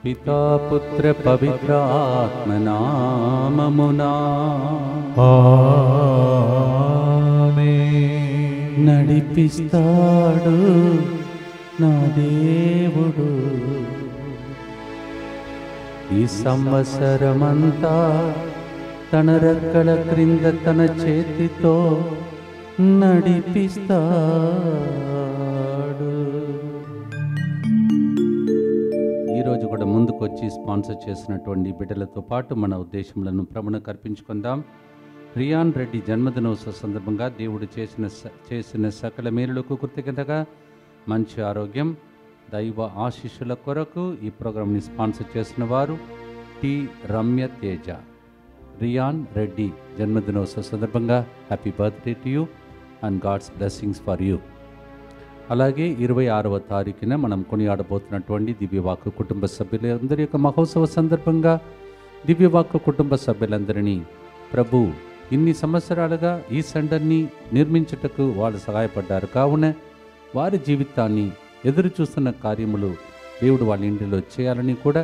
పితా పుత్ర పవిత్ర ఆత్మనామమునా ఆమేన్. నడిపిస్తాడు నా దేవుడు ఈ సంవత్సరమంతా తన రెక్కల క్రింద తన చేతితో నడిపిస్తాడు. ఈరోజు కూడా ముందుకు వచ్చి స్పాన్సర్ చేసినటువంటి బిడ్డలతో పాటు మన ఉద్దేశములను ప్రభువునకు అర్పించుకుందాం. రియాన్ రెడ్డి జన్మదినోత్సవ సందర్భంగా దేవుడు చేసిన సకల మేలులకు కృతజ్ఞతగా మంచి ఆరోగ్యం, దైవ ఆశీస్సుల కొరకు ఈ ప్రోగ్రాంని స్పాన్సర్ చేసిన వారు టి రమ్య తేజ. రియాన్ రెడ్డి జన్మదినోత్సవ సందర్భంగా happy birthday to you and God's blessings for you. అలాగే 26వ తారీఖున మనం కొనియాడబోతున్నటువంటి దివ్యవాక్కు కుటుంబ సభ్యులందరి యొక్క మహోత్సవ సందర్భంగా దివ్యవాక్కు కుటుంబ సభ్యులందరినీ ప్రభు ఇన్ని సంవత్సరాలుగా ఈ సెంటర్ని నిర్మించుటకు వాళ్ళు సహాయపడ్డారు. కావున వారి జీవితాన్ని ఎదురు చూస్తున్న కార్యములు దేవుడు వాళ్ళ ఇంటిలో చేయాలని కూడా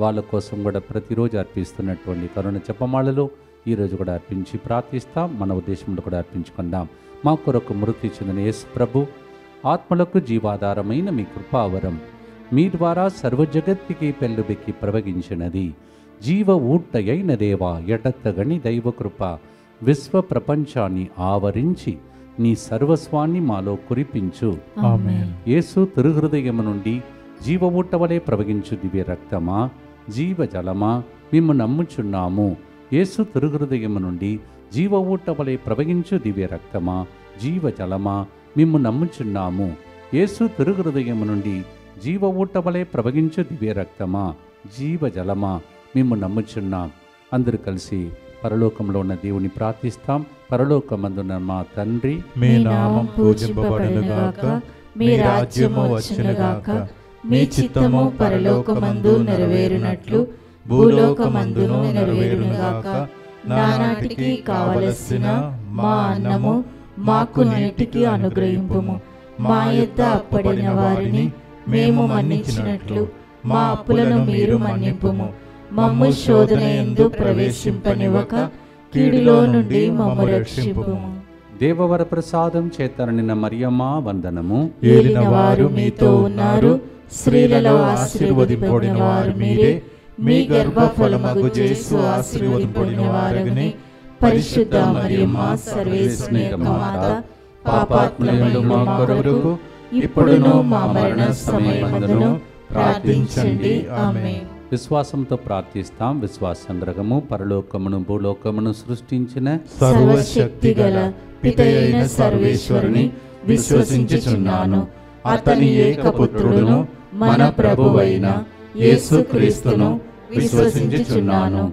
వాళ్ళ కోసం కూడా ప్రతిరోజు అర్పిస్తున్నటువంటి కరుణ జపమాలలో ఈరోజు కూడా అర్పించి ప్రార్థిస్తాం. మన ఉద్దేశంలో కూడా అర్పించుకుందాం. మా కొరకు మృతి చెందిన యేసు ప్రభు ఆత్మలకు జీవాధారమైన మీ కృపావరం మీ ద్వారా సర్వజగత్తికి పెళ్ళుబెక్కి ప్రవగించినది. జీవ ఊట్టయైన దేవా, ఎడతగని దైవకృప విశ్వ ప్రపంచాన్ని ఆవరించి నీ సర్వస్వాన్ని మాలో కురిపించు. ఆమేన్. యేసు తిరుహృదయము నుండి జీవ ఊట్టవలే ప్రవగించు దివ్య రక్తమా, జీవజలమా, మేము నమ్ముచున్నాము. యేసు తిరుహృదయము నుండి జీవ ఊట్టవలే ప్రవగించు దివ్య రక్తమా, జీవజలమా, మేము నమ్ముచున్నాము. యేసు తిరుహృదయము నుండి జీవ ఊట్టవలే ప్రవగించు దివ్య రక్తమా, జీవజలమా, మేము నమ్ముచున్నాం. అందరూ కలిసి పరలోకంలో ఉన్న దేవుని ప్రార్థిస్తాం. పరలోకమందున్న మా తండ్రి, మీ నామం పూజింపబడునుగాక, మీ రాజ్యము వచ్చునుగాక, మీ చిత్తము పరలోకమందు నెరవేరునట్లు భూలోకమందును నెరవేరునుగాక. నానాటికి కావలసిన మా అన్నము మాకు నేటికి అనుగ్రహింపుము. మా యొద్ద అప్పడిన వారిని మేము మన్నించినట్లు మా అప్పులను మీరు మన్నింపుము. మమ్ము శోధన యందు ప్రవేశింపనివ్వక కీడులో నుండి మమ్ము రక్షింపుము. దేవవర ప్రసాదం చేత నిన్న మరియమ్మ వందనము. ఏలిన వారు మీతో ఉన్నారు, స్త్రీలలో ఆశీర్వదింపబడిన వారు మీరే. మీ గర్భఫలమగు యేసు ఆశీర్వదింపబడిన వారగనే. పరిశుద్ధ మరియమ్మ సర్వేశ్వరుని యొక్క మాత, పాపాత్ములైన మా కొరకు ఇప్పుడును మా మరణ సమయమందును ప్రార్థించండి. ఆమేన్. విశ్వాసంతో ప్రార్థిస్తాం. విశ్వాస సంగ్రహము. పరలోకమును భూలోకమును సృష్టించిన సర్వశక్తి గల పితయైన సర్వేశ్వరుని విశ్వసించుచున్నాను. అతని ఏకపుత్రుడును మన ప్రభువైన యేసుక్రీస్తును విశ్వసించుచున్నాను.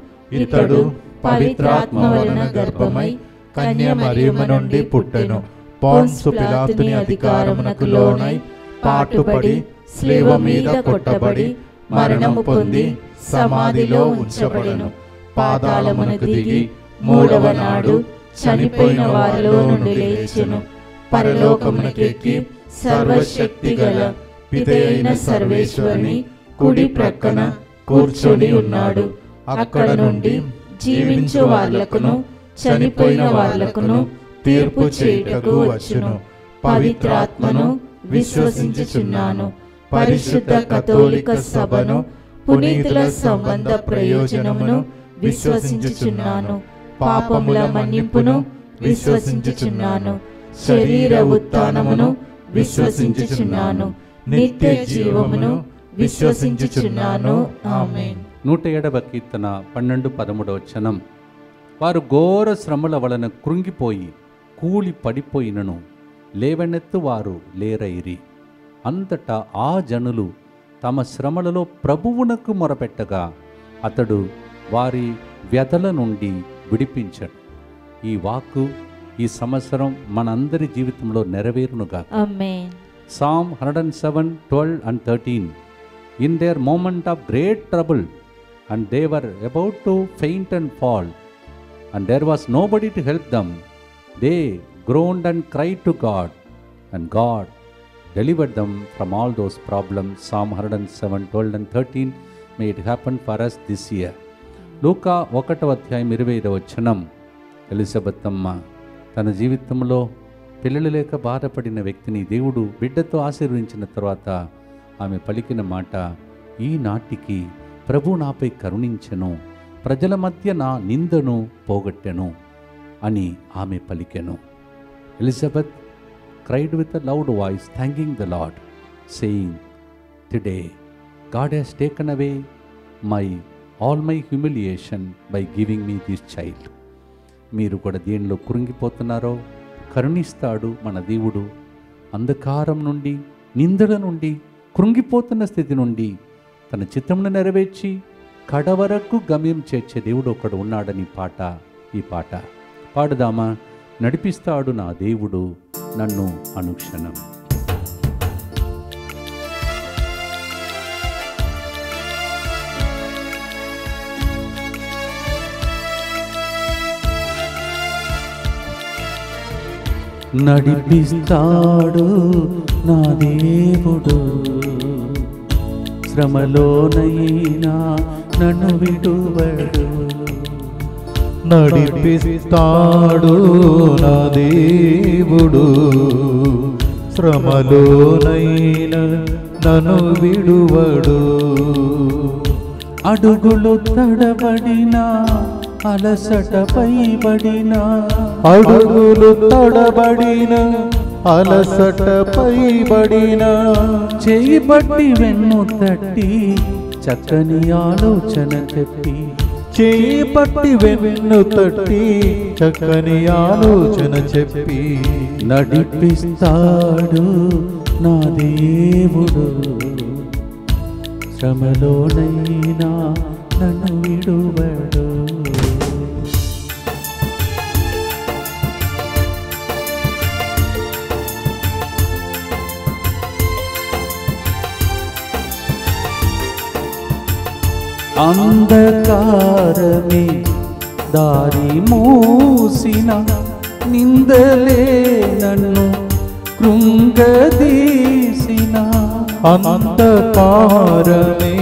ఇతడు పవిత్రాత్మ వలన గర్భమై కన్య మరియమ్మ నుండి పుట్టెను. పోన్సు పిలాతుని అధికారమునకు లోనై పాటుపడి శిలువ మీద కొట్టబడి మరణము పొంది సమాధిలో ఉంచబడెను. పాతాళమునకు దిగి మూడవ నాడు చనిపోయిన వారిలో నుండి లేచెను. పరలోకమునకెక్కి సర్వశక్తి గల పితయైన సర్వేశ్వరుని కుడి ప్రక్కన కూర్చొని ఉన్నాడు. అక్కడ నుండి జీవించు వార్లకును చనిపోయిన వార్లకును తీర్పు చేయుటకు వచ్చును. పవిత్రాత్మను విశ్వసించుచున్నాను. పరిశుద్ధ కథోలిక సభను, పునీతుల సంబంధ ప్రయోజనమును విశ్వసించుచున్నాను. పాపముల మన్నింపును విశ్వసించుచున్నాను. శరీర ఉత్థానమును విశ్వసించుచున్నాను. నిత్య జీవమును విశ్వసించుచున్నాను. ఆమేన్. 107వ కీర్తన 12-13 వచనం. వారు ఘోర శ్రమల వలన కృంగిపోయి కూలి పడిపోయినను లేవనెత్తు వారు లేరైరి. అంతటా ఆ జనులు తమ శ్రమలలో ప్రభువునకు మొరపెట్టగా అతడు వారి వ్యధల నుండి విడిపించడు. ఈ వాక్కు ఈ సంవత్సరం మనందరి జీవితంలో నెరవేరునుగా. Amen. Psalm 107:12-13. In their moment of great trouble, and they were about to faint and fall, and there was nobody to help them, they groaned and cried to God, and God delivered them from all those problems. Psalm 107:12-13. May it happen for us this year. లూకా 1:25 Elizabeth అమ్మ తన జీవితంలో పిల్లలు లేక బాధపడిన వ్యక్తిని దేవుడు బిడ్డతో ఆశీర్వదించిన తర్వాత ఆమె పలికిన మాట, ఈనాటికి ప్రభు నాపై కరుణించెను, ప్రజల మధ్య నా నిందను పోగొట్టెను అని ఆమె పలికెను. Elizabeth cried with a loud voice, thanking the Lord, saying, "Today God has taken away all my humiliation by giving me this child." మీరు కూడా దేనిలో కృంగిపోతున్నారో కరుణిస్తాడు మన దేవుడు. అంధకారం నుండి, నిందల నుండి, కృంగిపోతున్న స్థితి నుండి తన చిత్తమును నెరవేర్చి కడవరకు గమ్యం చేర్చే దేవుడు ఒకడు ఉన్నాడని ఈ పాట పాడుదామా? నడిపిస్తాడు నా దేవుడు నన్ను అనుక్షణం. నడిపిస్తాడు నా దేవుడు, శ్రమలోనైనా నన్ను విడువడు. నడిపిస్తాడు నా దేవుడు, శ్రమలోనైనా నన్ను విడువడు. అడుగులు తడబడినా అలసటపై బడినా, అడుగులు తడబడిన అలసటపై బడిన, చేయి బట్టి వెన్ను తట్టి చక్కని ఆలోచన చెప్పి, చేయి పట్టి వెన్ను తట్టి చక్కని ఆలోచన చెప్పి, నడిపిస్తాడు నా దేవుడు, శ్రమలోనైనా నన్ను విడువడు. అంధకారమే దారి మూసిన, నిందలే నన్ను కృంగదీసిన, అంధకారమే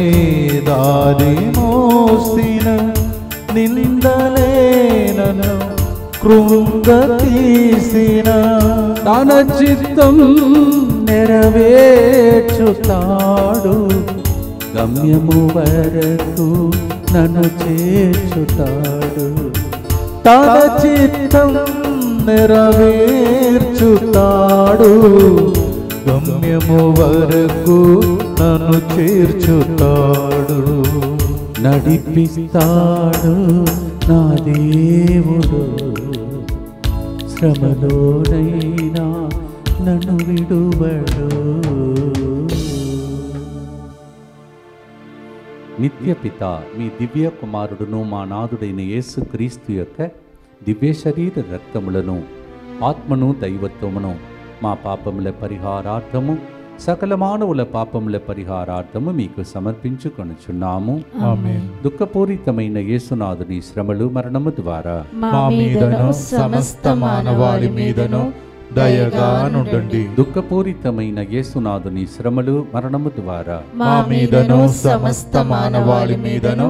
దారి మోసిన, నిందలే నన్ను కృంగతీసిన, తన చిత్తం నెరవేర్చుతాడు, గమ్యము వరకు నన్ను చేర్చుతాడు. తన చిత్తం నెరవేర్చుతాడు, గమ్యము వరకు నన్ను చేర్చుతాడు. నడిపిస్తాడు నా దేవుడు, శ్రమలోనైనా నన్ను విడువడు. నిత్యపిత మీ దివ్య కుమారుడును మా నాథుడైన యేసుక్రీస్తు యొక్క దివ్య శరీర రక్తములను, ఆత్మను, దైవత్వమును మా పాపముల పరిహారార్థము, సకల మానవుల పాపముల పరిహారార్థము మీకు సమర్పించుకొనుచున్నాము. ఆమేన్. దుఃఖపూరితమైన యేసునాథుని శ్రమలు, మరణము ద్వారా మా మీదను సమస్త మానవాళి మీదను దయగా నుండండి. దుఃఖపూరితమైన యేసునాథుని శ్రమలు, మరణము ద్వారా మా మీదను సమస్త మానవాళి మీదను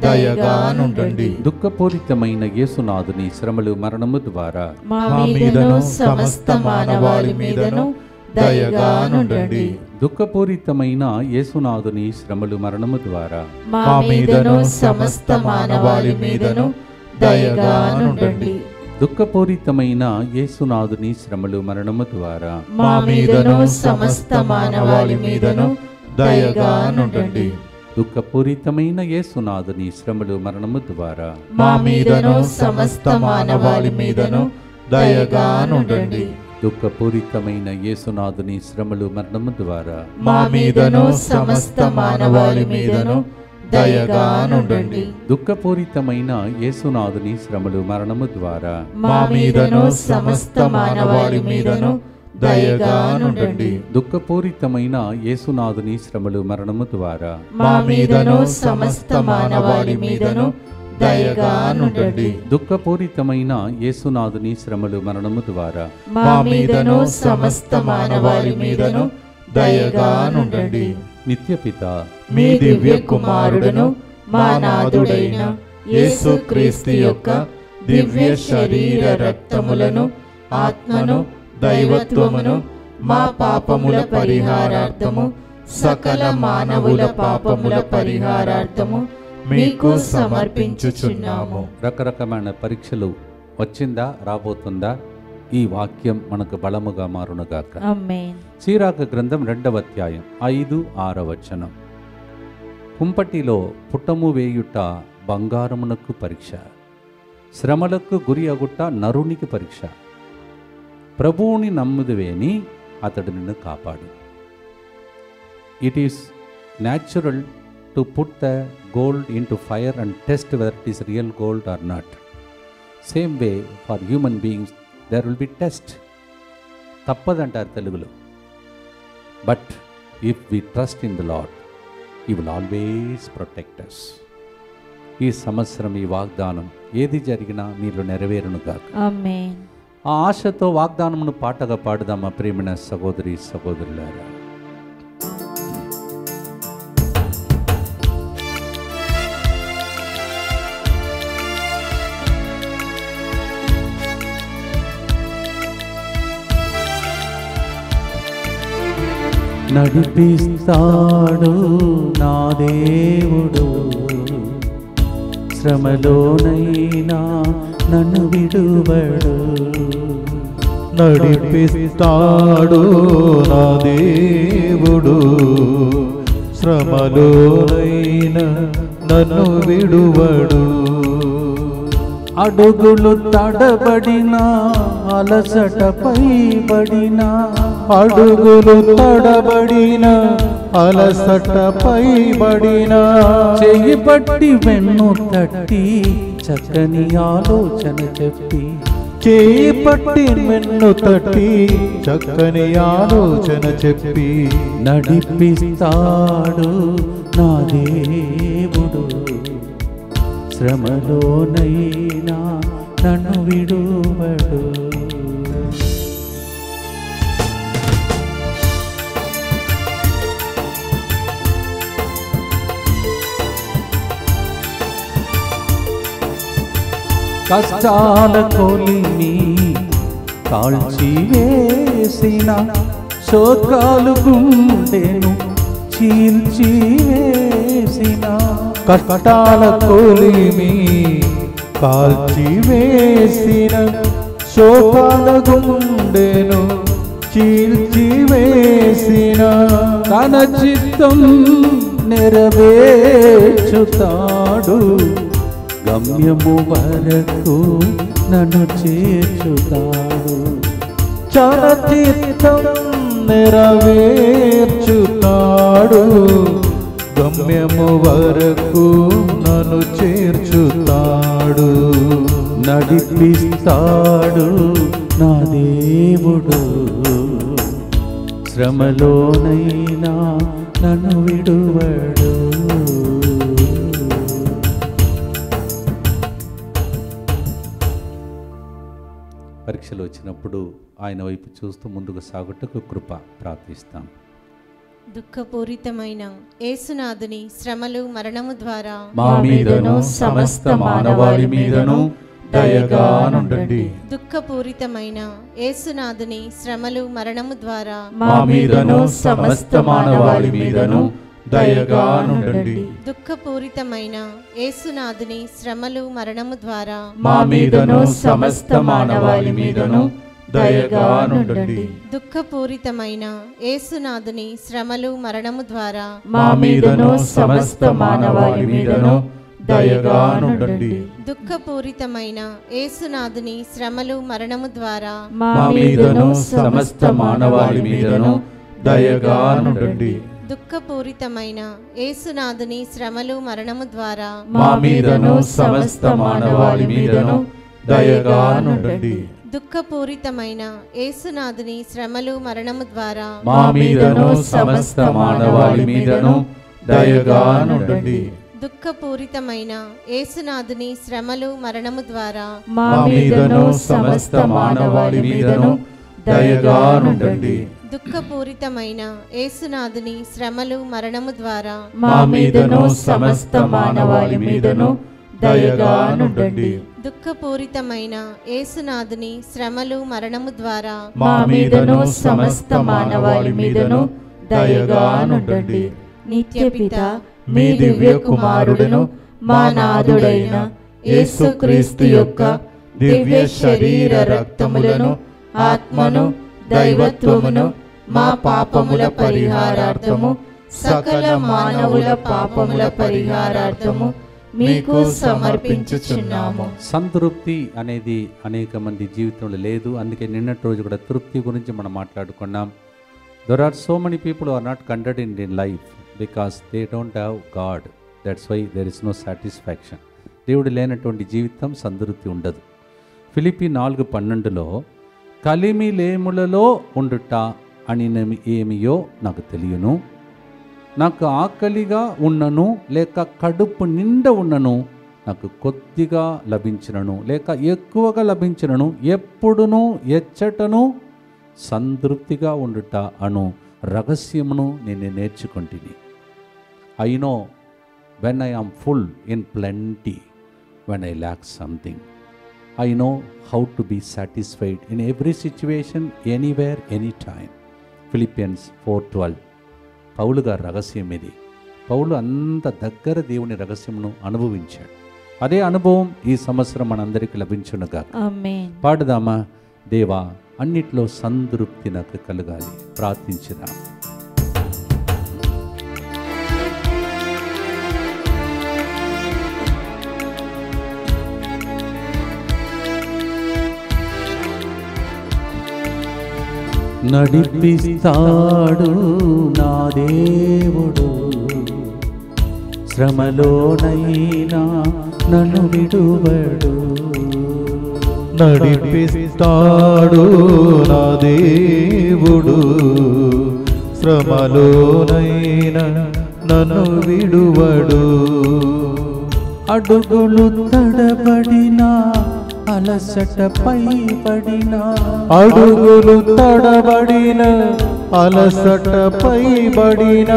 దయగా నుండండి. దుఃఖపూరితమైన యేసునాథుని శ్రమలు, మరణము ద్వారా మా మీదను సమస్త మానవాళి మీదను దయగా నుండండి. దుఃఖపూరితమైన యేసునాథుని శ్రమలు, మరణము ద్వారా మా మీదను సమస్త మానవాళి మీదను దయగా నుండండి. దుఃఖపూరితమైన యేసునాథుని శ్రమలు, మరణము ద్వారా మా మీదను సమస్త మానవాళి మీదను దయగా నుండండి. దుఃఖపూరితమైన యేసునాథుని శ్రమలు, మరణము ద్వారా మా మీదను సమస్త మానవాళి మీదను దయగా నుండండి. దుఃఖపూరితమైన యేసునాథుని శ్రమలు, మరణము ద్వారా మా మీదను సమస్త మానవాళి మీదను దయగా నుండండి. దుఃఖపూరితమైన యేసునాథుని శ్రమలు, మరణము ద్వారా మా మీదను సమస్త మానవాళి మీదను దయగా నుండండి. దుఃఖపూరితమైన యేసునాథుని శ్రమలు, మరణము ద్వారా మా మీదను సమస్త మానవాళి మీదను దయగా నుండండి. దుఃఖపూరితమైన యేసునాథుని శ్రమలు, మరణము ద్వారా మా మీదను సమస్త మానవాళి మీదను దయగా నుండండి. నిత్యపిత మీ దివ్య కుమారుడును మా నాథుడైన యేసుక్రీస్తు యొక్క దివ్య శరీర రక్తములను ఆత్మను దైవత్వమును మా పాపముల పరిహారార్థము సకల మానవుల పాపముల పరిహారార్థము మీకు సమర్పించుచున్నాము. రకరకమైన పరీక్షలు వచ్చిందా, రాబోతుందా? ఈ వాక్యం మనకు బలముగా మారునుగాక. ఆమేన్. సీరాకు గ్రంథం 2వ అధ్యాయం 5-6 వచనం. కుంపటిలో పుట్టము వేయుట బంగారమునకు పరీక్ష, శ్రమలకు గురి అగుట నరునికి పరీక్ష. ప్రభువుని నమ్ముదువేని అతడు నిన్ను కాపాడు. It is natural to put the gold into fire and test whether it is real gold or not. Same way for human beings there will be test. తప్పదంటారు తెలుగులో. But if we trust in the Lord he will always protect us. ఈ సంవత్సరం ఈ వాగ్దానం ఏది జరిగినా మీలో నెరవేరునుగాక. ఆమేన్. ఆ ఆశతో వాగ్దానమును పాటగా పాడుదామా ప్రియమైన సహోదరి సహోదరులారా. నడిపిస్తాడు నా దేవుడు, శ్రమలోనైనా నన్ను విడువడు. నడిపిస్తాడు నా దేవుడు, శ్రమలోనైనా నన్ను విడువడు. అడుగులు తడబడిన అలసటపై పడిన, అడుగులు తడబడిన అలసటపై బడిన, చెయ్యి పట్టి వెన్ను తట్టి చక్కని ఆలోచన చెప్పి, చేయి పట్టి వెన్ను తట్టి చక్కని ఆలోచన చెప్పి, నడిపిస్తాడు నా దేవుడు, శ్రమలోనైనా నన్ను విడువడు. కష్టాల కొలిమి కాల్చివేసిన, శోకాలు గుండెను చీల్చివేసిన, కష్టాల కొలిమి కాల్చివేసిన, శోకాల గుండెను చీల్చివేసిన, తన చిత్తం నెరవేర్చుతాడు, గమ్యము వరకు నన్ను చేర్చుతాడు. తన చిత్తం నెరవేర్చుతాడు, గమ్యము వరకు నన్ను చేర్చుతాడు. నడిపిస్తాడు నా దేవుడు, శ్రమలోనైనా నన్ను విడువడు. పరీక్షలు వచ్చినప్పుడు ఆయన వైపు చూస్తూ ముందుకు సాగుటకు కృప ప్రార్థిస్తాం. దుఃఖపూరితమైన యేసునాథుని శ్రమలు మరణము ద్వారా మా మీదను సమస్త మానవాళి మీదను దయగా నుండండి. దుఃఖపూరితమైన యేసునాథుని శ్రమలు మరణము ద్వారా మా మీదను సమస్త మానవాళి మీదను దయగా నుండండి. దుఃఖపూరితమైన యేసునాథుని శ్రమలు మరణము ద్వారా మా మీదను సమస్త మానవాళి మీదను దయగా నుండండి. దుఃఖపూరితమైన యేసునాథుని శ్రమలు మరణము ద్వారా మా మీదను సమస్త మానవాళి మీదను దయగా నుండండి. దుఃఖపూరితమైన యేసునాథుని శ్రమలు మరణము ద్వారా మా మీదను సమస్త మానవాళి మీదను దయగా నుండండి. దుఃఖపూరితమైన యేసునాథుని శ్రమలు మరణము ద్వారా మా మీదను సమస్త మానవాళి మీదను దయగా నుండండి. దుఃఖపూరితమైన యేసునాథుని శ్రమలు మరణము ద్వారా మా మీదను సమస్త మానవాళి మీదను దయగా నుండండి. దుఃఖపూరితమైన యేసునాథుని శ్రమలు మరణము ద్వారా మా మీదను సమస్త మానవాళి మీదను దయగానుండండి. దుఃఖపూరితమైన యేసునాథుని శ్రమలు మరణము ద్వారా మా మీదను సమస్త మానవాళి మీదను దయగానుండండి. దుఃఖపూరితమైన యేసునాథుని శ్రమలు మరణము ద్వారా మా మీదను సమస్త మానవాళి మీదను దయగానుండండి. నిత్యపిత మీ దివ్య కుమారుడును మా నాథుడైన యేసుక్రీస్తు యొక్క దివ్య శరీర రక్తములను ఆత్మను దైవత్వమును మా పాపముల పరిహారార్థము సకల మానవుల పాపముల పరిహారార్థము మీకు సమర్పించుచున్నాము. సంతృప్తి అనేది అనేక మంది జీవితంలో లేదు. అందుకే నిన్నటి రోజు కూడా తృప్తి గురించి మనం మాట్లాడుకున్నాం. There are so many people are not content in life because they don't have God. That's why there is no satisfaction. దేవుడు లేనటువంటి జీవితం సంతృప్తి ఉండదు. ఫిలిప్పీ 4:12 కలిమిలేములలో ఉండుట అని ఏమియో నాకు తెలియను, నాకు ఆకలిగా ఉన్నను లేక కడుపు నిండా ఉన్నను, నాకు కొద్దిగా లభించినను లేక ఎక్కువగా లభించినను, ఎప్పుడునూ ఎచ్చటను సంతృప్తిగా ఉండుట అను రహస్యమును నేను నేర్చుకుంటుని. I know when I am full in plenty, when I lack something. I know how to be satisfied in every situation, anywhere, anytime. Philippians 4:12. పౌలు గారి రహస్యం ఇది. పౌలు అంత దగ్గర దేవుని రహస్యమును అనుభవించాడు. అదే అనుభవం ఈ సంవత్సరం మనందరికీ లభించునుగా. ఆమేన్. పాడుదామా? దేవా, అన్నిట్లో సంతృప్తి నాకు కలగాలి. ప్రార్థించుదాం. నడిపిస్తాడు నా దేవుడు, శ్రమలోనైనా నన్ను విడువడు. నడిపిస్తాడు నా దేవుడు, శ్రమలోనైనా నన్ను విడువడు. అడుగులు తడబడినా అలసటపై పడినా, అడుగులు తడబడిన అలసటపై పడిన,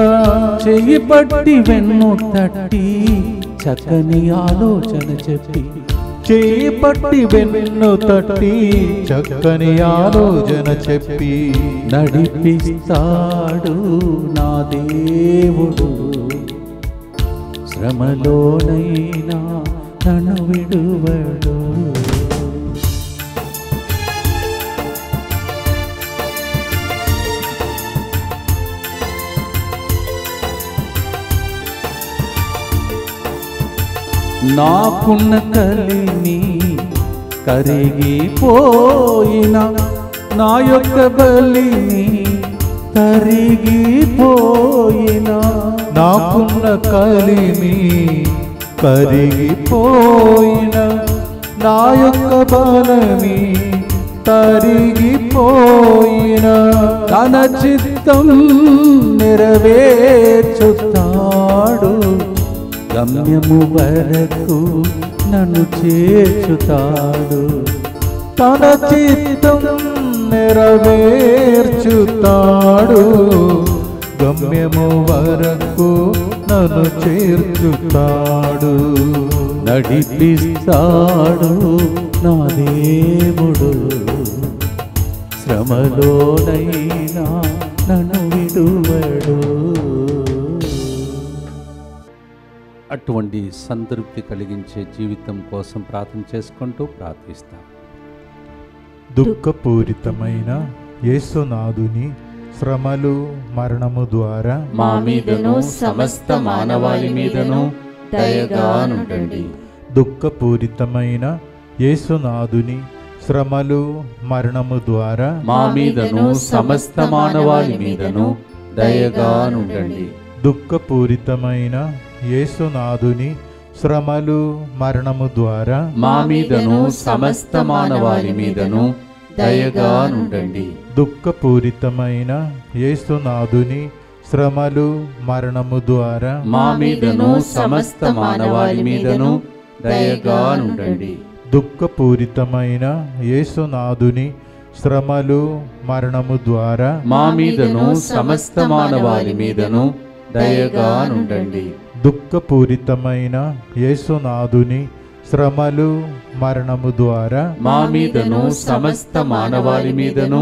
చెయ్యి పట్టి వెన్ను తట్టి చక్కని ఆలోచన చెప్పి, చేయి పట్టి వెన్ను తట్టి చక్కని ఆలోచన చెప్పి, నడిపిస్తాడు నా దేవుడు, శ్రమలోనైనా నన్ను విడువడు. నాకున్న కలిమి కరిగిపోయిన, నా యొక్క బలిని కరిగిపోయిన, నాకున్న కలిమి కరిగిపోయిన, నా యొక్క బలమి తరిగిపోయిన, తన చిత్తం నెరవేర్చుతాడు, గమ్యము వరకు నన్ను చేర్చుతాడు. తన చిత్తం నెరవేర్చుతాడు, గమ్యము వరకు నన్ను చేర్చుతాడు. నడిపిస్తాడు నా దేవుడు, శ్రమలోనైనా నన్ను విడువడు. అటువంటి సంతృప్తి కలిగించే జీవితం కోసం ప్రార్థన చేసుకుంటూ ప్రార్థిస్తాం. దుఃఖపూరితమైన యేసునాథుని శ్రమలు మరణము ద్వారా మా మీదను సమస్త మానవాళి మీదను దయగానుండండి. దుఃఖపూరితమైన యేసునాథుని శ్రమలు మరణము ద్వారా మా మీదను సమస్త మానవాళి మీదను దయగానుండండి. దుఃఖపూరితమైన యేసునాథుని శ్రమలు మరణము ద్వారా మా మీదను సమస్త మానవాళి మీదను దయగానుండండి. దుఃఖపూరితమైన యేసునాథుని శ్రమలు మరణము ద్వారా మా మీదను సమస్త మానవాళి మీదను దయగానుండండి. దుఃఖపూరితమైన యేసునాథుని శ్రమలు మరణము ద్వారా మా మీదను సమస్త మానవాళి మీదను దయగా నుండండి. దుఃఖపూరితమైన యేసునాథుని శ్రమలు మరణము ద్వారా మా మీదను సమస్త మానవాళి మీదను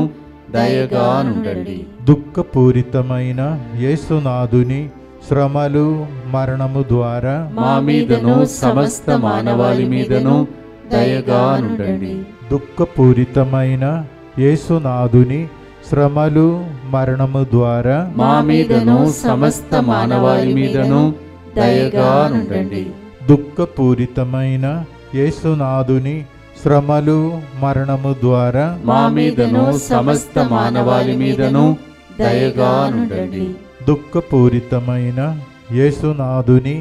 దయగా నుండండి. దుఃఖపూరితమైన యేసునాథుని శ్రమలు మరణము ద్వారా మా మీదను సమస్త మానవాళి మీదను దయగా నుండండి. దుఃఖపూరితమైన యేసునాథుని శ్రమలు మరణము ద్వారా మా మీదను సమస్త మానవాళి మీదను దయగా నుండండి. దుఃఖపూరితమైన యేసునాథుని శ్రమలు మరణము ద్వారా మా మీదను సమస్త మానవాళి మీదను దయగా నుండండి. దుఃఖపూరితమైన యేసునాథుని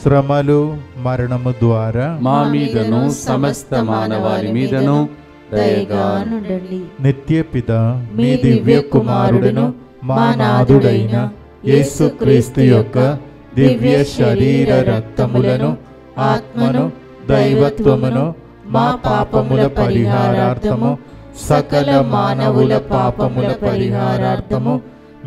శ్రమలు మరణము ద్వారా మా మీదను సమస్త మానవాళి మీదను దయగా నుండండి. నిత్యపిత మీ దివ్య కుమారుడును మా నాథుడైన యేసుక్రీస్తు యొక్క దివ్య శరీర రక్తములను ఆత్మను దైవత్వమును మా పాపముల పరిహారార్థము సకల మానవుల పాపముల పరిహారార్థము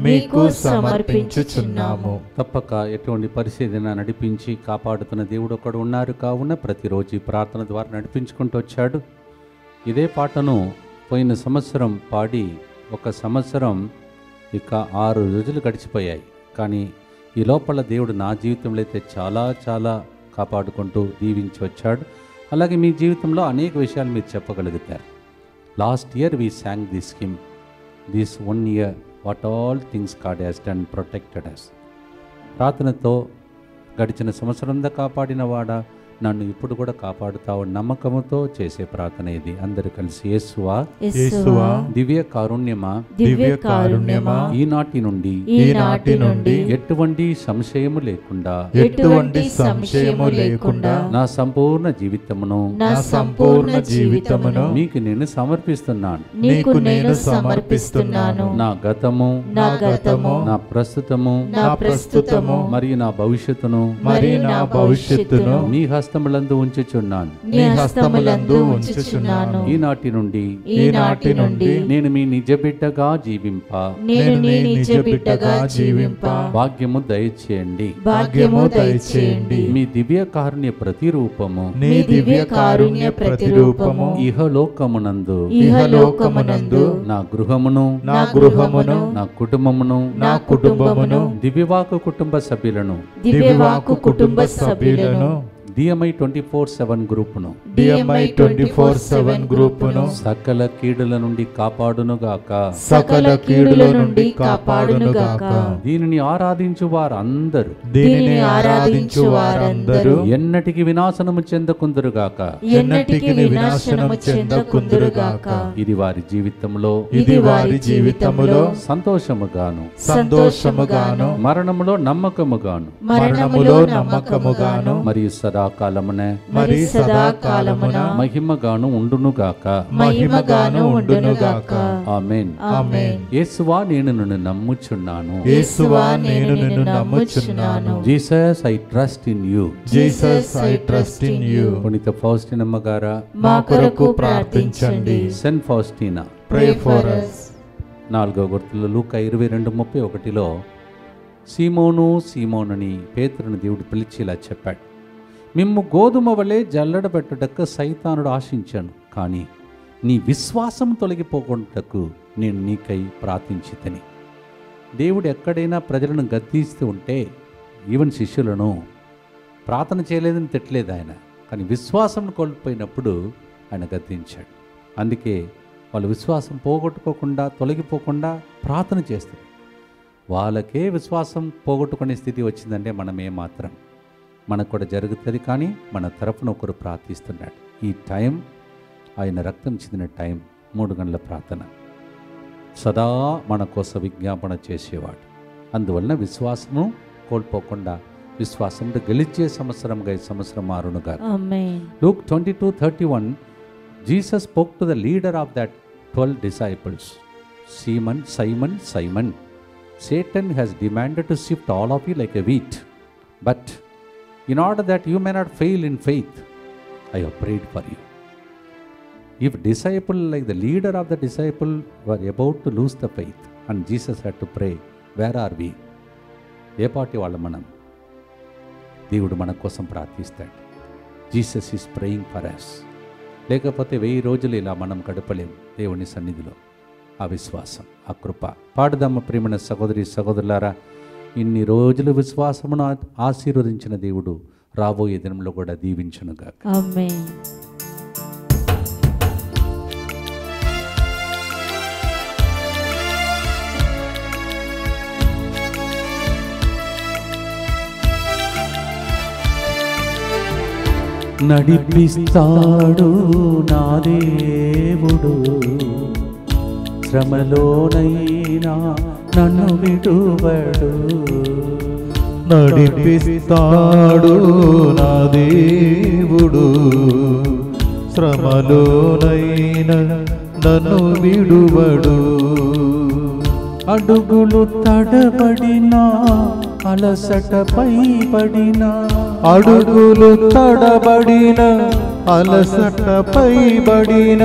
మీకు సమర్పించుచున్నాము. తప్పక ఎటువంటి పరిస్థితిని నడిపించి కాపాడుతున్న దేవుడు ఒకడు ఉన్నారు కావున ప్రతిరోజు ఈ ప్రార్థన ద్వారా నడిపించుకుంటూ వచ్చాడు. ఇదే పాటను పోయిన సంవత్సరం పాడి ఒక సంవత్సరం ఇక 6 రోజులు గడిచిపోయాయి. కానీ ఈ లోపల దేవుడు నా జీవితంలో అయితే చాలా చాలా కాపాడుకుంటూ దీవించి వచ్చాడు. అలాగే మీ జీవితంలో అనేక విషయాలు మీరు చెప్పగలుగుతారు. Last year we sang this him, this 1 year what all things God has done protected us. ప్రార్థనతో గడిచిన సంవత్సరంలో కాపాడిన వాడా నన్ను ఇప్పుడు కూడా కాపాడుతావు నమ్మకముతో చేసే ప్రార్థన ఇది. అందరూ కలిసి యేసువా యేసువా దివ్య కారుణ్యమా దివ్య కారుణ్యమా ఈనాటి నుండి ఈనాటి నుండి ఎటువంటి సంశయము లేకుండా ఎటువంటి సంశయము లేకుండా నా సంపూర్ణ జీవితమును నా సంపూర్ణ జీవితమును మీకు నేను సమర్పిస్తున్నాను. నీకు నేను సమర్పిస్తున్నాను. నా గతము నా గతము నా ప్రస్తుతము నా ప్రస్తుతము మరియు నా భవిష్యత్తును మరియు నా భవిష్యత్తును మీ హస్తములందు ఉంచుచున్నాను. నీ హస్తములందు ఉంచుచున్నాను. ఈనాటి నుండి ఈనాటి నుండి నేను మీ నిజ బిడ్డగా జీవింప నేను నీ నిజ బిడ్డగా జీవింప భాగ్యము దయచేయండి. భాగ్యము దయచేయండి. మీ దివ్య కారుణ్య ప్రతిరూపము మీ దివ్య కారుణ్య ప్రతిరూపము ఇహలోకమునందు ఇహలోకమునందు నా గృహమును నా గృహమును నా కుటుంబమును నా కుటుంబమును దివ్యవాకు కుటుంబ సభ్యులను దివ్యవాకు కుటుంబ సభ్యులను DMI 24/7 గ్రూపును DMI 24/7 గ్రూపును సకల కీడుల నుండి కాపాడునుగాక. సకల కీడుల నుండి కాపాడునుగాక. దీనిని ఆరాధించు వారందరూ దీనిని ఆరాధించు వారందరూ ఎన్నటికి వినాశనము చెందకుందురుగాక. ఎన్నటికి వినాశనము చెందకుందురుగాక. ఇది వారి జీవితంలో ఇది వారి జీవితములో సంతోషముగాను సంతోషముగాను మరణములో నమ్మకముగాను మరణములో నమ్మకముగాను మరియు సదాకాలమున మరి సదాకాలమున మహిమగాను ఉండునుగాక. మహిమగాను ఉండునుగాక. ఆమేన్. ఆమేన్. యేసువా నేను నిన్ను నమ్ముచున్నాను. యేసువా నేను నిన్ను నమ్ముచున్నాను. Jesus I trust in you. Jesus I trust in you. పునీత ఫౌస్టినమ్మ గారా మా కొరకు ప్రార్థించండి. Saint Faustina Pray for us. 4వ గుర్తులు లూకా 22:31లో సీమోను సీమోనుని పేతురుని దేవుడు పిలిచి ఇలా చెప్పాడు, మిమ్ము గోధుమ వలె జల్లడబెట్టుటకు సైతానుడు ఆశించాను, కానీ నీ విశ్వాసం తొలగిపోకుంటకు నేను నీకై ప్రార్థించితిని. దేవుడు ఎక్కడైనా ప్రజలను గద్దిస్తూ ఉంటే ఈవెన్ శిష్యులను ప్రార్థన చేయలేదని తిట్టలేదు ఆయన, కానీ విశ్వాసం కోల్పోయినప్పుడు ఆయన గద్దించాడు. అందుకే వాళ్ళు విశ్వాసం పోగొట్టుకోకుండా తొలగిపోకుండా ప్రార్థన చేస్తారు. వాళ్ళకే విశ్వాసం పోగొట్టుకునే స్థితి వచ్చిందంటే మనమే మాత్రం మనకు కూడా జరుగుతుంది. కానీ మన తరపున ఒకరు ప్రార్థిస్తున్నాడు. ఈ టైం ఆయన రక్తం చెందిన టైం 3 గంటల ప్రార్థన సదా మన కోసం విజ్ఞాపన చేసేవాడు. అందువలన విశ్వాసము కోల్పోకుండా విశ్వాసంతో గెలిచే సంవత్సరంగా ఈ సంవత్సరం మారునుగా. Luke 22:31 Jesus spoke to the leader of that 12 disciples, Simon, Simon, Simon, Satan has demanded to sift all of you like a wheat, but in order that you may not fail in faith, I have prayed for you. If disciple, like the leader of the disciple, were about to lose the faith and Jesus had to pray, where are we? ఏ party వాళ్ళ మనం? దేవుడు మన కోసం ప్రార్థిస్తాడు. Jesus is praying for us. లేకపోతే 1000 రోజులు ఇలా మనం గడపలేం దేవుని సన్నిధిలో. ఆ విశ్వాసం, ఆ కృప. పాడుదమ్మ ప్రియమైన సహోదరి సహోదరులారా, ఇన్ని రోజులు విశ్వాసమును ఆశీర్వదించిన దేవుడు రాబోయే దినంలో కూడా దీవించునుగాక. ఆమేన్. నడిపిస్తాడు నా దేవుడు, శ్రమలోనైనా నన్ను విడువడు. నడిపిస్తాడు నా దేవుడు, శ్రమలోనైన నన్ను విడువడు. అడుగులు తడబడినా అలసటపై పడినా, అడుగులు తడబడిన అలసటపై బడిన,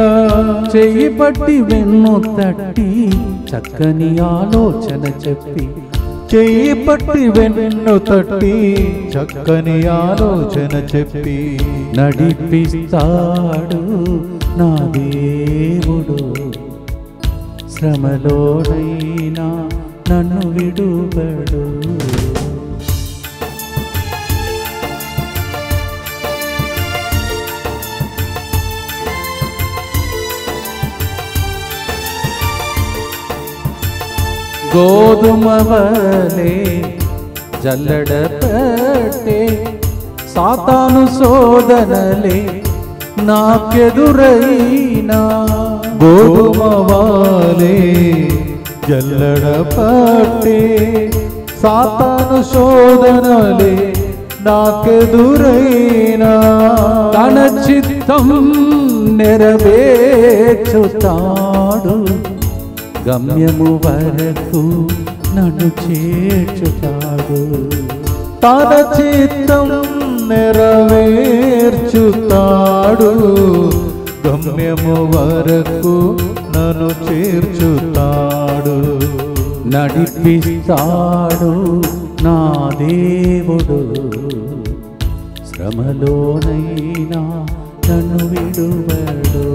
చెయ్యి పట్టి వెన్ను తట్టి చక్కని ఆలోచన చెప్పి, చెయ్యి పట్టి వెన్ను తట్టి చక్కని ఆలోచన చెప్పి, నడిపిస్తాడు నా దేవుడు, శ్రమలోనైనా నన్ను విడువడు. గోధుమ వలె జల్లడ పట్టే సాతాను శోధనలే నాకెదురైనా, గోధుమ వాలే జల్లడ పట్టే సాతాను శోధనలే నాకెదురైనా, తన చిత్తం నెరవేర్చుతాడు, గమ్యము వరకు నన్ను చేర్చుతాడు. తన చిత్తం నెరవేర్చుతాడు, గమ్యము వరకు నన్ను చేర్చుతాడు. నడిపిస్తాడు నా దేవుడు, శ్రమలోనైనా నన్ను విడువడు.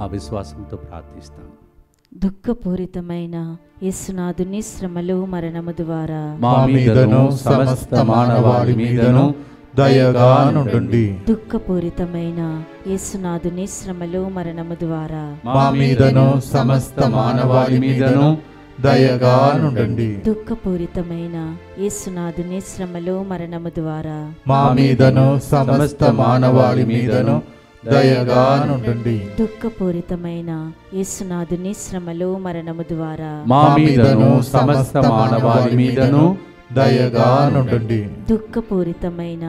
ఆ విశ్వాసంతో ప్రార్థిస్తాను. దుఃఖపూరితమైన యేసునాథుని శ్రమలు మరణము ద్వారా మా మీదను సమస్త మానవాళి మీదను దయగా నుండుడి. దుఃఖపూరితమైన యేసునాథుని శ్రమలు మరణము ద్వారా మా మీదను సమస్త మానవాళి మీదను దయగా నుండుడి. దుఃఖపూరితమైన యేసునాథుని శ్రమలు మరణము ద్వారా మా మీదను సమస్త మానవాళి మీదను దయగా నుండుడి. దుఃఖపూరితమైన యేసునాథుని శ్రమలు మరణము ద్వారా మా మీదను సమస్త మానవాళి మీదను దయగా నుండుడి. దుఃఖపూరితమైన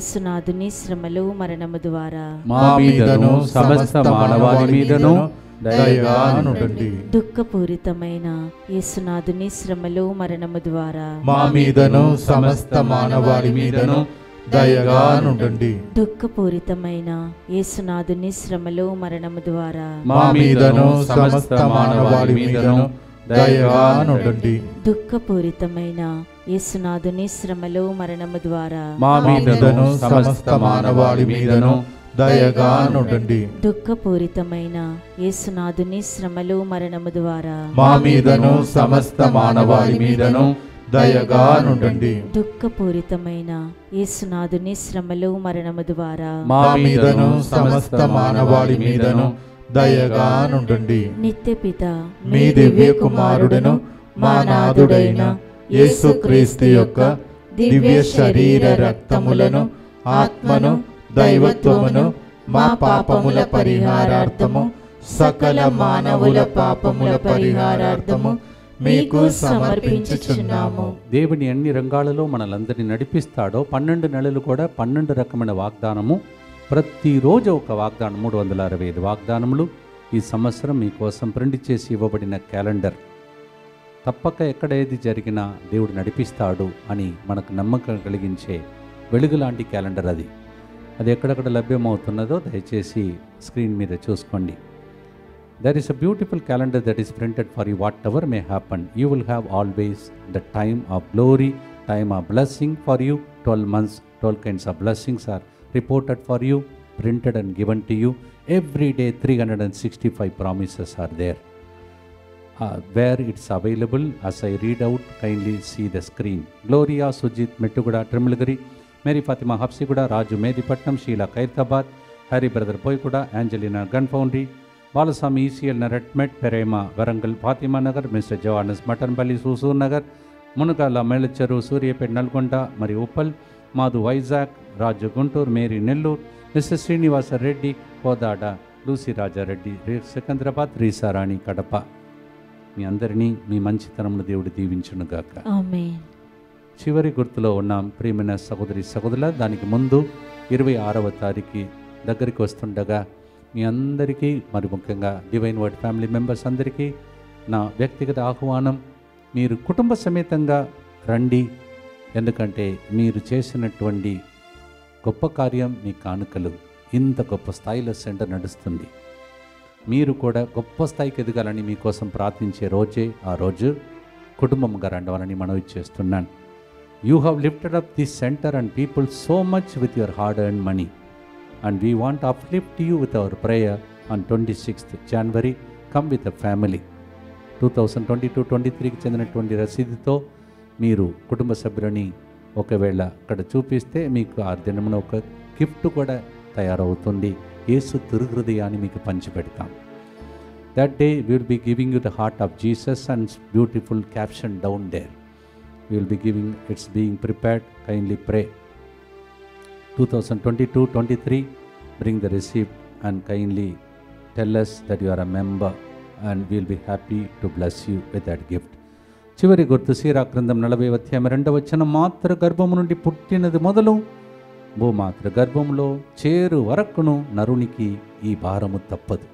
యేసునాథుని శ్రమలు మరణము ద్వారా మా మీదను సమస్త మానవాళి మీదను దయగా నుండుడి. దుఃఖపూరితమైన యేసునాథుని శ్రమలు మరణము ద్వారా మా మీదను సమస్త మానవాళి మీదను దయగా నుండుడి. దుఃఖపూరితమైన యేసునాథుని శ్రమలు మరణము ద్వారా మా మీదను సమస్త మానవాళి మీదను దయగా నుండుడి. దుఃఖపూరితమైన యేసునాథుని శ్రమలు మరణము ద్వారా మా మీదను సమస్త మానవాళి మీదను దయగా నుండుడి. దుఃఖపూరితమైన యేసునాథుని శ్రమలు మరణము ద్వారా మా మీదను సమస్త మానవాళి మీదను దయగా నుండుడి. దుఃఖపూరితమైన యేసునాథుని శ్రమలు మరణము ద్వారా మా మీదను సమస్త మానవాళి మీదను దయగా నుండుడి. నిత్యపిత మీ దివ్య కుమారుడును మా నాథుడైన యేసుక్రీస్తు యొక్క దివ్య శరీర రక్తములను, ఆత్మను, దైవత్వమును మా పాపముల పరిహారార్థము, సకల మానవుల పాపముల పరిహారార్థము మీకు సమర్పించుచున్నాము. దేవుని అన్ని రంగాలలో మనలందరినీ నడిపిస్తాడో 12 నెలలు కూడా 12 రకమైన వాగ్దానము. ప్రతిరోజు ఒక వాగ్దానం, 365 వాగ్దానములు. ఈ సంవత్సరం మీకోసం ప్రింట్ చేసి ఇవ్వబడిన క్యాలెండర్. తప్పక ఎక్కడ ఏది జరిగినా దేవుడు నడిపిస్తాడు అని మనకు నమ్మకం కలిగించే వెలుగు లాంటి క్యాలెండర్ అది. అది ఎక్కడెక్కడ లభ్యమవుతున్నదో దయచేసి స్క్రీన్ మీద చూసుకోండి. There is a beautiful calendar that is printed for you whatever may happen. You will have always the time of glory, time of blessing for you. 12 months, 12 kinds of blessings are reported for you, printed and given to you. Every day 365 promises are there. Where it's available, as I read out, kindly see the screen. Gloria Sujit Mettuguda Trimilgiri, Mary Fatima Hapsiguda, Raju Medipatnam, Sheila Kaitabad, Harry Brother Poikuda, Angelina Gun Foundry, Balasami ECL Naratmet, Perema Varangal Fatima Nagar, Mr. Johannes Matanpalli Susur Nagar, Munagala Melacheru, Suryapet Nalgonda మరియు Uppal, Madhu Vizag, Raju Guntur, Mary Nellore, mister Srinivasa Reddy Kodad, Lucy Rajareddy Secunderabad, Risarani Kadapa. మీ అందరినీ మీ మంచితనమును దేవుడు దీవించునుగాక. ఆమేన్. చివరి గుర్తులో ఉన్నాం ప్రియమైన సహోదరి సహోదరుల. దానికి ముందు 26వ తారీఖు దగ్గరికి వస్తుండగా మీ అందరికీ, మరి ముఖ్యంగా డివైన్ వర్డ్ ఫ్యామిలీ మెంబర్స్ అందరికీ నా వ్యక్తిగత ఆహ్వానం, మీరు కుటుంబ సమేతంగా రండి. ఎందుకంటే మీరు చేసినటువంటి గొప్ప కార్యం, మీ కానుకలు ఇంత గొప్ప స్థాయిలో సెంటర్ నడుస్తుంది. మీరు కూడా గొప్ప స్థాయికి ఎదగాలని మీకోసం ప్రార్థించే రోజే ఆ రోజు. కుటుంబంగా రండవాలని మనవి చేస్తున్నాను. You have lifted up this centre and people so much with your hard earn money, and we want to uplift you with our prayer on 26th January. Come with a family. 2022-23కి చెందినటువంటి రసీదుతో మీరు కుటుంబ సభ్యులని ఒకవేళ అక్కడ చూపిస్తే మీకు ఆ దినమున ఒక గిఫ్ట్ కూడా తయారవుతుంది. యేసు తిరుహృదయాన్ని మీకు పంచిపెడతాం. That day we will be giving you the heart of Jesus and beautiful caption down there. We will be giving, it's being prepared. Kindly pray. 2022-23 bring the receipt and kindly tell us that you are a member, and we will be happy to bless you with that gift. చివరి గుర్తు సీరా గ్రంథం 40వ మాతృ గర్భము నుండి పుట్టినది మొదలు భూమాతృ గర్భంలో చేరు వరకును నరునికి ఈ భారము తప్పదు.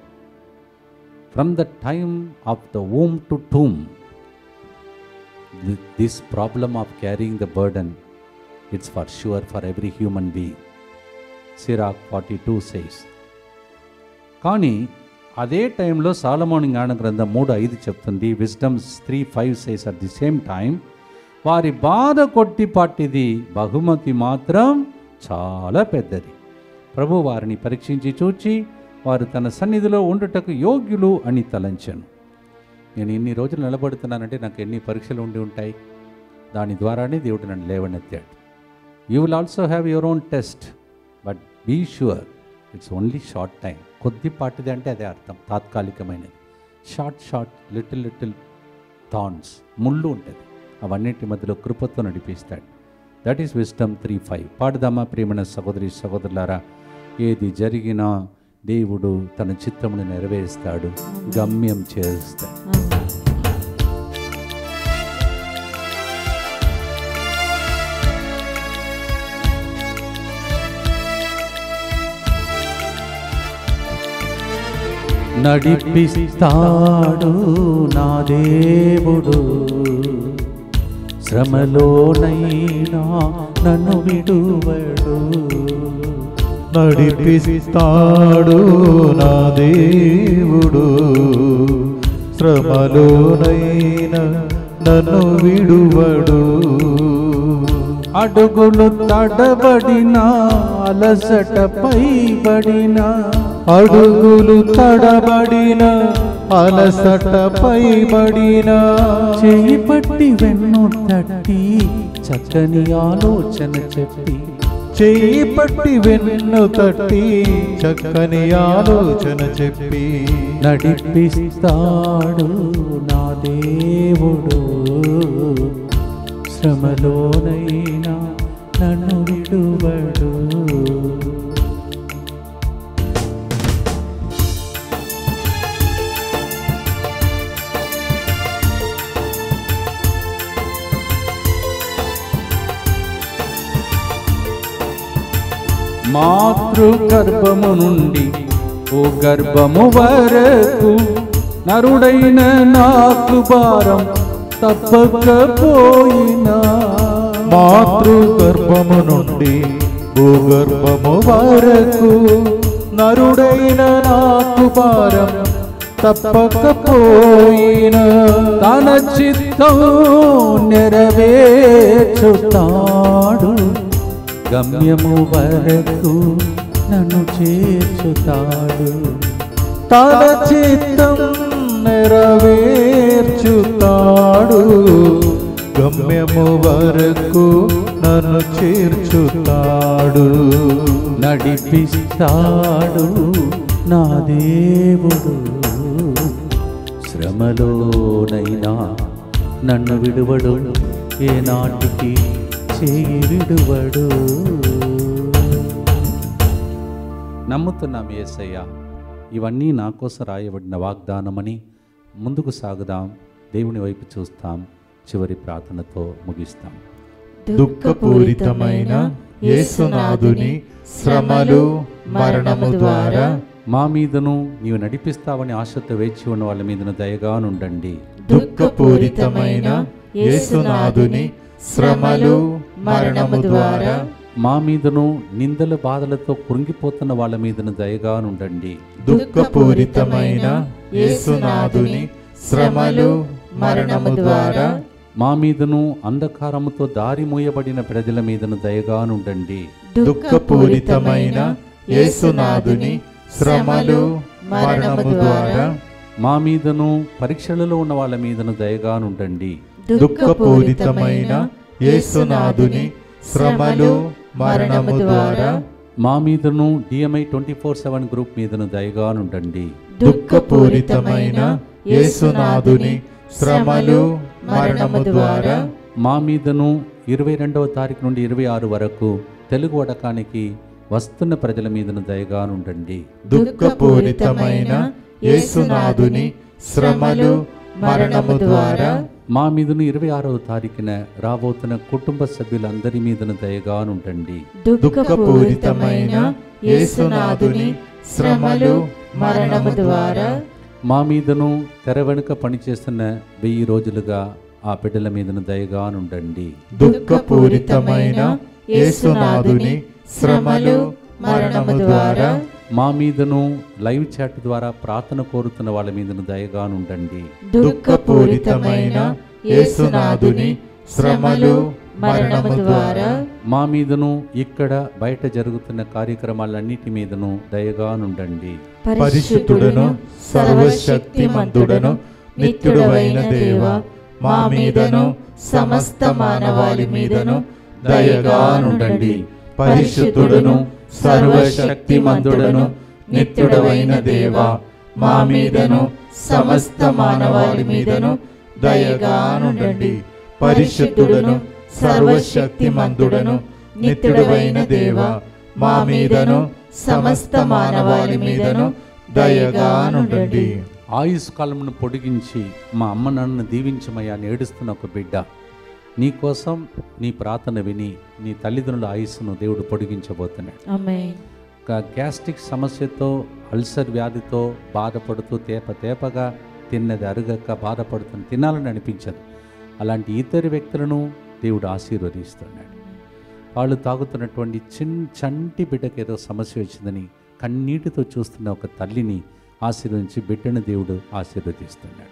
From the time of the womb to tomb, this problem of carrying the burden, it's for sure for every human being. Sirach 42 says. కానీ అదే టైంలో సాలమోను జ్ఞాన గ్రంథం 3:5 చెప్తుంది. Wisdoms 3:5 says at the same time, వారి బాధ కొట్టిపాటిది, బహుమతి మాత్రం చాలా పెద్దది. ప్రభు వారిని పరీక్షించి చూచి వారు తన సన్నిధిలో ఉండుటకు యోగ్యులు అని తలంచాను. నేను ఇన్ని రోజులు నిలబడుతున్నానంటే నాకు ఎన్ని పరీక్షలు ఉండి ఉంటాయి. దాని ద్వారానే దేవుడు నన్ను లేవనెత్తాడు. You will also have your own test, but be sure it's only short time. కొద్దిపాటిది అంటే అదే అర్థం, తాత్కాలికమైనది. షార్ట్ లిటిల్ థార్న్స్, ముళ్ళు ఉంటుంది. అవన్నిటి మధ్యలో కృపతో నడిపిస్తాడు. That is wisdom 3:5. పాడుదామా ప్రియమైన సహోదరి సహోదరులారా. ఏది జరిగినా దేవుడు తన చిత్తమును నెరవేరుస్తాడు, గమ్యం చేస్తాడు. నడిపిస్తాడు నా దేవుడు, శ్రమలోనైనా నన్ను విడువడు. నడిపిస్తాడు నా దేవుడు, శ్రమలోనైనా నన్ను విడువడు. అడుగులు తడబడిన, అలసట పైబడిన, అడుగులు తడబడిన, అలసట పైబడిన, చేయి పట్టి వెన్ను తట్టి చక్కని ఆలోచన చెప్పి, చేయి పట్టి వెన్ను తట్టి చక్కని ఆలోచన చెప్పి, నడిపిస్తాడు నా దేవుడు, శ్రమలోనైనా నన్ను విడువడు. మాతృ గర్భము నుండి ఓ గర్భము వరకు నరుడైన నాకు భారం తప్పకపోయినా, మాతృగర్భము నుండి భూగర్భము వరకు నరుడైన నాకు భారం తప్పకపోయిన తన చిత్తం నెరవేర్చుతాడు, గమ్యము వరకు నన్ను చేర్చుతాడు. తన చిత్తం నెరవేర్చుతాడు, గమ్యము వరకు నన్ను చేర్చుతాడు. నడిపిస్తాడు నా దేవుడు, శ్రమలోనైనా నన్ను విడువడు, ఏనాటికి చేయి విడువడు. నమ్ముతున్నాం యేసయ్య, ఇవన్నీ నా కోసం రాయబడిన వాగ్దానమని. ముందుకు సాగుదాం, దేవుని వైపు చూస్తాం, చివరి ప్రార్థనతో ముగిస్తాం. దుఃఖపూరితమైన యేసునాథుని శ్రమలు మరణము ద్వారా మా మీదను నీవు నడిపిస్తావని ఆశతో వేచి ఉన్న వాళ్ళ మీదను దయగానుండండి. దుఃఖపూరితమైన యేసునాథుని శ్రమలు మరణము ద్వారా మా మీదను నిందల బాధలతో కృంగిపోతున్న వాళ్ళ మీదను దయగానుండండి. దుఃఖపూరితమైన యేసునాథుని శ్రమలు మరణము ద్వారా మా మీదను అంధకారముతో దారి మూయబడిన ప్రజల మీదను దయగానుండండి. దుఃఖపూరితమైన యేసునాథుని శ్రమలు మరణము ద్వారా మా మీదను పరీక్షలలో ఉన్న వాళ్ళ మీదను దయగానుండండి. దుఃఖపూరితమైన యేసునాథుని శ్రమలు మరణము ద్వారా మా మీదను DMI 24/7 గ్రూప్ మీదను దయగానుండండి. దుఃఖపూరితమైన యేసునాథుని శ్రమలు మరణము ద్వారా మా మీదను 22వ తారీఖు నుండి 26 వరకు తెలుగు వడకానికి వస్తున్న ప్రజల మీదను దయగానుండండి. దుఃఖపూరితమైన యేసునాథుని శ్రమలు మరణము ద్వారా మా మీదను 26వ తారీఖున రాబోతున్న కుటుంబ సభ్యులందరి మీదను దయగానుండండి. దుఃఖపూరితమైన యేసునాథుని శ్రమలు మరణము ద్వారా మా మీదను తెర వెనుక పనిచేస్తున్న 1000 రోజులుగా ఆ బిడ్డల మీదను దయగానుండండి. దుఃఖపూరితమైన యేసునాథుని శ్రమలు మరణము ద్వారా మా మీదను లైవ్ చాట్ ద్వారా ప్రార్థన కోరుతున్న వాళ్ళ మీదను దయగానుండండి. దుఃఖపూరితమైన యేసునాథుని శ్రమలు మరణము ద్వారా మా మీదను ఇక్కడ బయట జరుగుతున్న కార్యక్రమాలన్నిటి మీదను దయగానుండండి. పరిశుద్ధుడను సర్వశక్తిమంతుడను నిత్యుడవైన దేవా, మా మీదను సమస్త మానవాళి మీదను దయగానుండండి. పరిశుద్ధుడను సర్వశక్తిమంతుడను నిత్యుడవైన దేవా, మా మీదను సమస్త మానవాళి మీదను దయగానుండండి. పరిశుద్ధుడను సర్వశక్తిమంతుడను నిత్యుడవైన దేవా, మా మీదను సమస్త మానవాళి మీదను దయగానుండండి. ఆయుష్ కాలమును పొడిగించి మా అమ్మ నన్ను దీవించమయ్యా అని ఏడుస్తున్న ఒక బిడ్డ, నీ కోసం నీ ప్రార్థన విని నీ తల్లిదండ్రుల ఆయుస్సును దేవుడు పొడిగించబోతున్నాడు. ఆమేన్. గ్యాస్ట్రిక్ సమస్యతో అల్సర్ వ్యాధితో బాధపడుతూ తేపగా తిన్నది అరుగక బాధపడుతున్న తినాలని అనిపించదు. అలాంటి ఇతర వ్యక్తులను దేవుడు ఆశీర్వదిస్తున్నాడు. వాళ్ళు తాగుతున్నటువంటి చంటి బిడ్డకి ఏదో సమస్య వచ్చిందని కన్నీటితో చూస్తున్న ఒక తల్లిని ఆశీర్వదించి బిడ్డను దేవుడు ఆశీర్వదిస్తున్నాడు.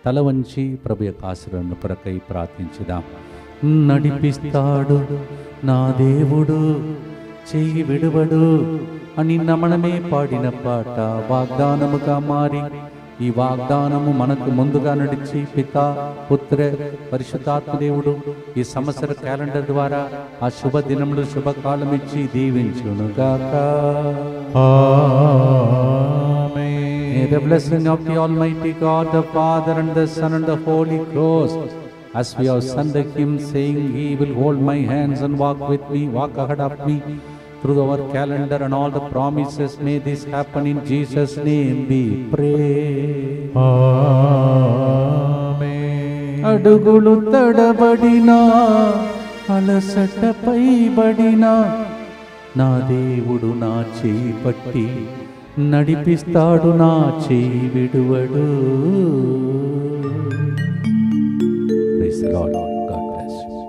తల వంచి ప్రభు యొక్క ఆశీర్వాదం కొరకై ప్రార్థించుదాం. నడిపిస్తాడు నా దేవుడు, చెయ్యి విడువడు అని నమనమే పాడిన పాట వాగ్దానముగా మారి ఈ వాగ్దానము మనకు ముందుగా నడిచి పితా పుత్ర పరిశుద్ధాత్మ దేవుడు ఈ సంవత్సర క్యాలెండర్ ద్వారా ఆ శుభ దినములు శుభకాలం ఇచ్చి దీవించునుగాక. May the blessing of the Almighty God, the Father and the Son and the Holy Ghost, as we have sung the hymn saying, He will hold my hands and walk with me, walk ahead of me through our calendar and all the promises. May this happen in Jesus' name we pray. Amen. అడుగులు తడబడినా అలసటపై బడినా నా దేవుడు నా చేయి పట్టి నడిపిస్తాడు, నా చేయి విడువడు. Praise the Lord. God bless you.